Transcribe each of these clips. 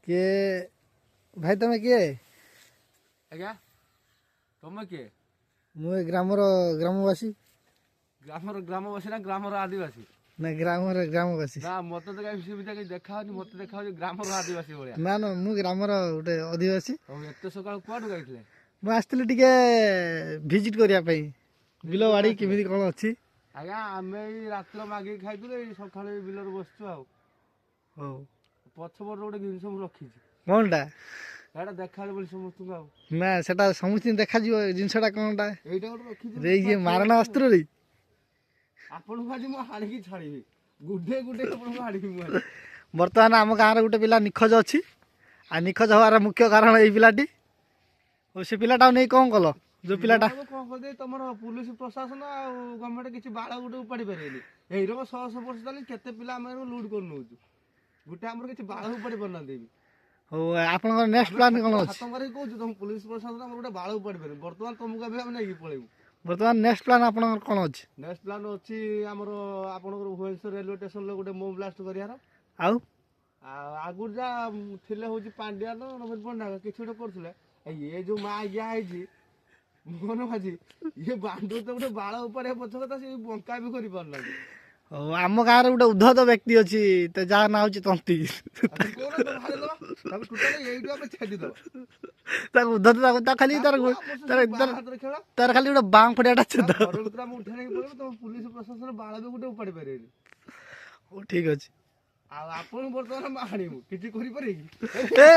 କିଏ ଭାଇ ତମେ କିଏ? ଆଜ୍ଞା ତମେ କିଏ? ମୁଁ ଏ ଗ୍ରାମବାସୀ। ଗ୍ରାମବାସୀ ନା ଗ୍ରାମର ଆଦିବାସୀ? ନା ଗ୍ରାମବାସୀ। ନା ମତେ ତ କାହିଁ ସୁବିଧା କିଛି ଦେଖା ହଉନି, ମତେ ଦେଖା ହଉଛି ଗ୍ରାମର ଆଦିବାସୀ ଭଳିଆ। ନା ନା ମୁଁ ଗ୍ରାମର ଗୋଟେ ଅଧିବାସୀ। ହଉ ଏତେ ସକାଳୁ କୁଆଡୁ ଯାଇଥିଲେ? ମୁଁ ଆସିଥିଲି ଟିକେ ଭିଜିଟ୍ କରିବା ପାଇଁ ବିଲ ବାଡ଼ି କେମିତି କ'ଣ ଅଛି। ଆଜ୍ଞା ଆମେ ଏଇ ରାତିର ମାଗିକି ଖାଇଥିଲୁ, ଏଇ ସକାଳୁ ଏଇ ବିଲରେ ବସିଛୁ ଆଉ। ହଉ ପଛପଟେ ଗୋଟେ ଜିନିଷ ମୁଁ ରଖିଛି, କ'ଣଟା? ଏଇଟା ଦେଖାଯିବ ବୋଲି ସମସ୍ତଙ୍କୁ ଆଉ। ନା ସେଟା ସମସ୍ତଙ୍କୁ ଦେଖାଯିବ ଏ ଜିନିଷଟା କ'ଣ? ଏଇଟା ଗୋଟେ ରଖିଛି ଇଏ ମାରଣା ଅସ୍ତ୍ରରେ ଆପଣଙ୍କୁ ଆଜି ମୁଁ ହାଣିକି ଛାଡ଼ିବି, ଗୁଡେ ଆପଣଙ୍କୁ ହାଣିବି ମୁଁ ଆଜି। ବର୍ତ୍ତମାନ ଆମ ଗାଁରେ ଗୋଟେ ପିଲା ନିଖୋଜ ଅଛି। ଆଉ ନିଖୋଜ ହବାର ମୁଖ୍ୟ କାରଣ ଏଇ ପିଲାଟି। ସେ ପିଲାଟାକୁ ନେଇ କ'ଣ କଲ? ଯୋଉ ପିଲାଟା କ'ଣ କରିଦେଇ ତମର ପୁଲିସ ପ୍ରଶାସନ ଆଉ ଗଭର୍ଣ୍ଣମେଣ୍ଟ କିଛି ବାଳ ଗୋଟେ ଉପାଡ଼ି ପାରିବେନି। ଏଇରକ 100 ବର୍ଷ ଚାଲି କେତେ ପିଲା ଆମେ ଲୁଟ୍ କରି ନେଉଛୁ, ଗୋଟେ ଆମର କିଛି ବାଳ ଉପାଡ଼ି ପାରୁନାହାନ୍ତି। ହଉ ଆପଣଙ୍କର ନେକ୍ସଟ ପ୍ଲାନ୍ କ'ଣ ଅଛି? ହାତ ମାରିକି କହୁଛୁ ତମ ପୁଲିସ ପ୍ରଶାସନ ଆମର ଗୋଟେ ବାଳ ଉପାଡ଼ି ପାରିବେ। ବର୍ତ୍ତମାନ ତମକୁ ଏବେ ଆମେ ନେଇକି ପଳେଇବୁ। ବର୍ତ୍ତମାନ ନେକ୍ସଟ ପ୍ଲାନ୍ ଆପଣଙ୍କର କ'ଣ ଅଛି? ନେକ୍ସଟ ପ୍ଲାନ୍ ଅଛି ଆମର ଆପଣଙ୍କର ଭୁବନେଶ୍ୱର ରେଲୱେ ଷ୍ଟେସନରେ ଗୋଟେ ବୋମ୍ ବ୍ଲାଷ୍ଟ କରିବାର। ଆଉ ଆଗରୁ ଯାହା ଥିଲେ ହେଉଛି ପାଣ୍ଡିଆନ ନବୀନ ପଟ୍ଟନାୟକ କିଛି ଗୋଟେ କରୁଥିଲେ। ଇଏ ଯୋଉ ମା ଆଜ୍ଞା ହେଇଛି ମୋହନ ମାଝୀ, ଇଏ ବାଣ୍ଡୁ ତ ଗୋଟେ ବାଳ ଉପରେ ପଛ କଥା ସେ ବଙ୍କା ବି କରିପାରୁନାହାନ୍ତି। ହଉ ଆମ ଗାଁରେ ଗୋଟେ ଉଦ୍ଧତ ବ୍ୟକ୍ତି ଅଛି, ଯାହା ନାଁ ହଉଛି ତନ୍ତି। ତାକୁ ଉଦ୍ଧତ ଖାଲି ତାର ଖାଲି ଗୋଟେ ବାଁ ଫଡ଼ିଆଟା ଅଛି ତ। ଉଠେଇ ନେଇକି ପଳେଇବୁ, ତମ ପୁଲିସ ପ୍ରଶାସନ ବାଳ ବି ଗୋଟେ ଉପାଡ଼ି ପାରିବେନି। ହଉ ଠିକ ଅଛି। ଆଉ ଆପଣଙ୍କୁ ବର୍ତ୍ତମାନ ଆଣିବୁ କିଛି କରିପାରିବେ କି?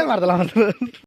ମାରିଦେଲା